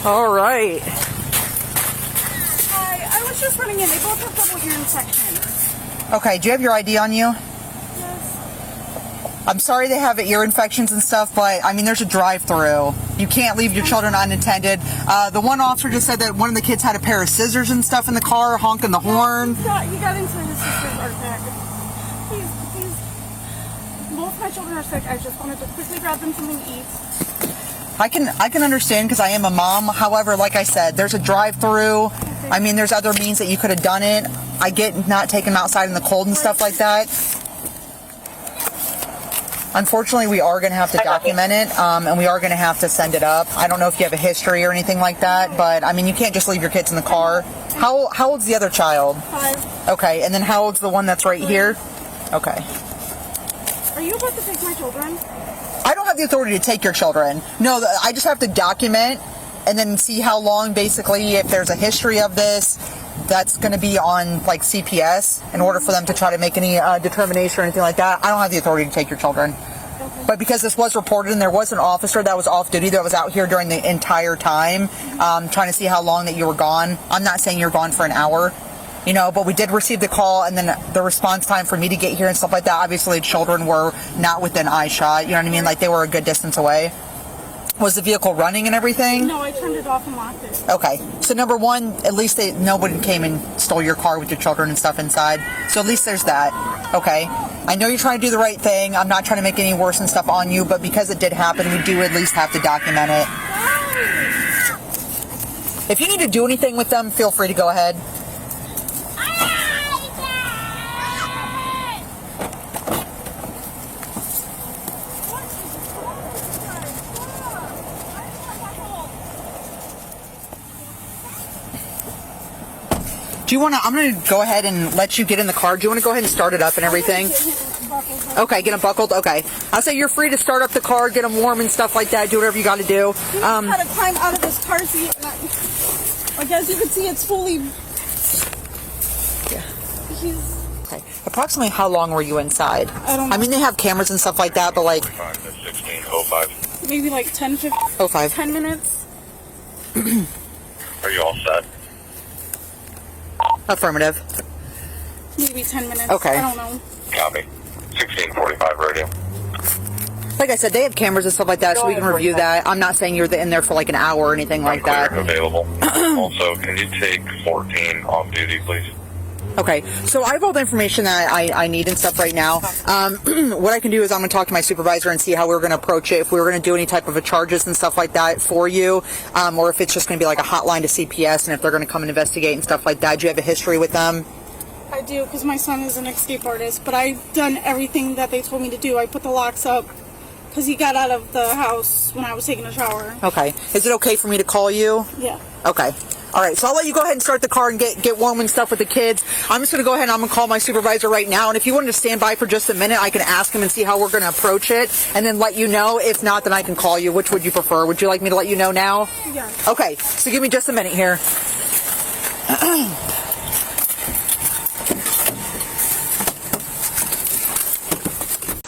All right. Hi, I was just running in. They both have double ear infections. Okay, do you have your ID on you? Yes. I'm sorry they have ear infections and stuff, but I mean, there's a drive-through. You can't leave your children unattended. The one officer just said that one of the kids had a pair of scissors and stuff in the car, honking the horn. He got into his sister's Arctic. Both my children are sick. I just wanted to quickly grab them something to eat. I can understand because I am a mom. However, like I said, there's a drive-through. Okay. I mean, there's other means that you could have done it. I get not taking them outside in the cold and stuff like that. Unfortunately, we are going to have to document it, and we are going to have to send it up. I don't know if you have a history or anything like that, but I mean, you can't just leave your kids in the car. How old's the other child? 5. Okay, and then how old's the one that's right 3. here? Okay. Are you about to take my children? I don't have the authority to take your children. No, I just have to document and then see how long, basically, if there's a history of this, that's going to be on, like, CPS in order for them to try to make any determination or anything like that. I don't have the authority to take your children. Okay. But because this was reported and there was an officer that was off duty that was out here during the entire time, trying to see how long that you were gone. I'm not saying you're gone for an hour. You know, but we did receive the call, and then the response time for me to get here and stuff like that, obviously children were not within eye shot, you know what I mean? Like, they were a good distance away. Was the vehicle running and everything? No, I turned it off and locked it. Okay. So number one, at least nobody came and stole your car with your children and stuff inside. So at least there's that. Okay. I know you're trying to do the right thing. I'm not trying to make any worse and stuff on you, but because it did happen, we do at least have to document it. If you need to do anything with them, feel free to go ahead. Do you want to, I'm going to go ahead and let you get in the car. Do you want to go ahead and start it up and everything? Okay, get them buckled? Okay. I'll say you're free to start up the car, get them warm and stuff like that. Do whatever you got to do. He had to climb out of his car seat. And like, as you can see, it's fully... Yeah. Okay. Approximately how long were you inside? I don't know. I mean, they have cameras and stuff like that, but like... 16:05. Maybe like 10, 15... 05. 10 minutes. Are you all set? Affirmative. Maybe 10 minutes. Okay. I don't know. Copy. 16:45 radio. Like I said, they have cameras and stuff like that, so we can review that. I'm not saying you're in there for like an hour or anything like that. Available. Also, can you take 14 off duty, please? Okay, so I have all the information that I need and stuff right now. What I can do is I'm going to talk to my supervisor and see how we're going to approach it, if we were going to do any type of a charges and stuff like that for you, or if it's just going to be like a hotline to CPS and if they're going to come and investigate and stuff like that. Do you have a history with them? I do, because my son is an escape artist, but I've done everything that they told me to do. I put the locks up because he got out of the house when I was taking a shower. Okay. Is it okay for me to call you? Yeah. Okay. All right, so I'll let you go ahead and start the car and get warm and stuff with the kids. I'm just going to go ahead and I'm going to call my supervisor right now. And if you wanted to stand by for just a minute, I can ask him and see how we're going to approach it and then let you know. If not, then I can call you. Which would you prefer? Would you like me to let you know now? Yeah. Okay, so give me just a minute here.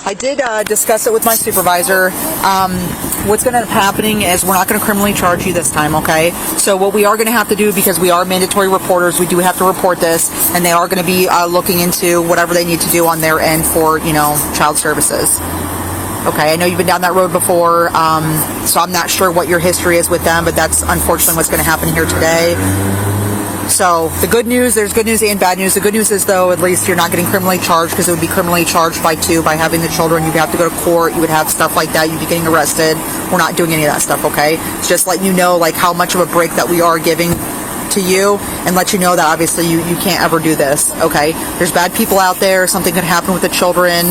I did discuss it with my supervisor. What's going to end up happening is we're not going to criminally charge you this time, okay? So what we are going to have to do, because we are mandatory reporters, we do have to report this, and they are going to be looking into whatever they need to do on their end for, you know, child services. Okay, I know you've been down that road before, so I'm not sure what your history is with them, but that's unfortunately what's going to happen here today. So the good news, there's good news and bad news. The good news is, though, at least you're not getting criminally charged, because it would be criminally charged by having the children. You'd have to go to court. You would have stuff like that. You'd be getting arrested. We're not doing any of that stuff, okay? It's just letting you know, like, how much of a break that we are giving to you, and let you know that obviously you can't ever do this, okay? There's bad people out there. Something could happen with the children.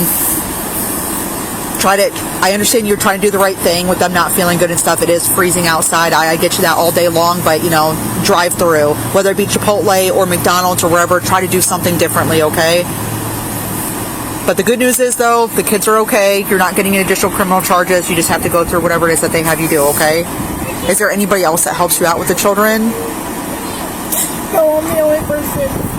I understand you're trying to do the right thing with them not feeling good and stuff. It is freezing outside. I get you that all day long, but, you know, drive through. Whether it be Chipotle or McDonald's or wherever, try to do something differently, okay? But the good news is, though, the kids are okay. You're not getting any additional criminal charges. You just have to go through whatever it is that they have you do, okay? Is there anybody else that helps you out with the children? No, I'm the only person.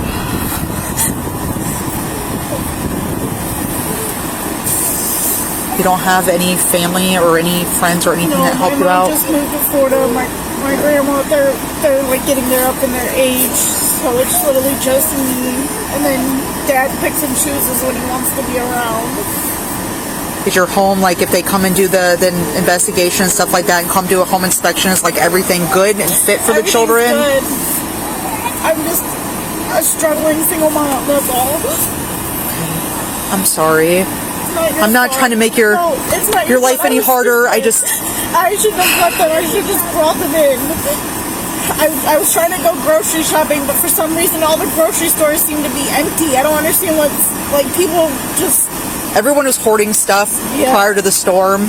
You don't have any family or any friends or anything that help you out? I just moved to Florida. my grandma, they're like getting there up in their age, so it's literally just me. And then Dad picks and chooses when he wants to be around. Is your home, like, if they come and do the investigation and stuff like that and come do a home inspection, is like everything good and fit for the children? Good. I'm just a struggling single mom, that's all. I'm sorry. I'm not trying to make your life any harder. I shouldn't have left them. I should have just brought them in. I was trying to go grocery shopping, but for some reason all the grocery stores seem to be empty. I don't understand what's, like, people just... Everyone was hoarding stuff prior to the storm.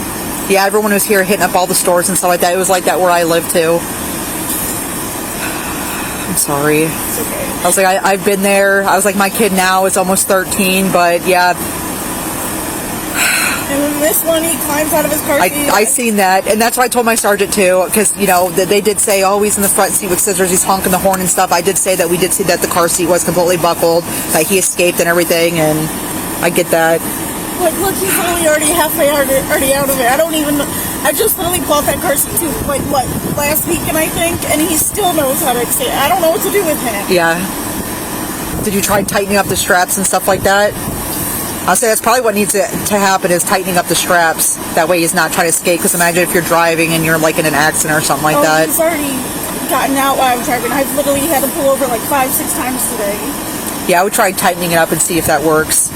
Yeah, everyone was here hitting up all the stores and stuff like that. It was like that where I live too. I'm sorry. It's okay. I was like, I've been there. I was like, my kid now is almost 13, but yeah. And then this one, he climbs out of his car seat. I seen that, and that's why I told my sergeant too, because, you know, they did say, oh, he's in the front seat with scissors, he's honking the horn and stuff. I did say that we did see that the car seat was completely buckled, that he escaped and everything, and I get that. Like, look, he's literally already halfway already out of it. I just literally bought that car seat too, like, what, last weekend, I think, and he still knows how to escape. I don't know what to do with him. Yeah. Did you try tightening up the straps and stuff like that? I'll say that's probably what needs to happen, is tightening up the straps. That way he's not trying to escape, because imagine if you're driving and you're, like, in an accident or something like that. He's already gotten out while I'm driving. I've literally had to pull over like 5-6 times today. Yeah, I would try tightening it up and see if that works.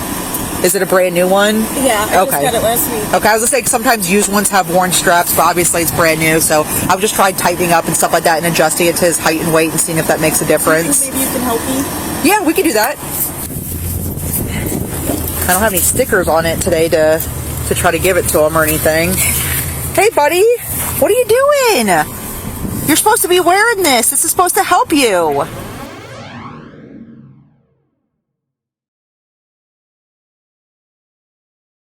Is it a brand new one? Yeah, I just got it last week. Okay, I was going to say, sometimes used ones have worn straps, but obviously it's brand new, so I would just try tightening up and stuff like that and adjusting it to his height and weight and seeing if that makes a difference. Maybe you can help me? Yeah, we can do that. I don't have any stickers on it today to try to give it to him or anything. Hey, buddy, what are you doing? You're supposed to be wearing this. This is supposed to help you.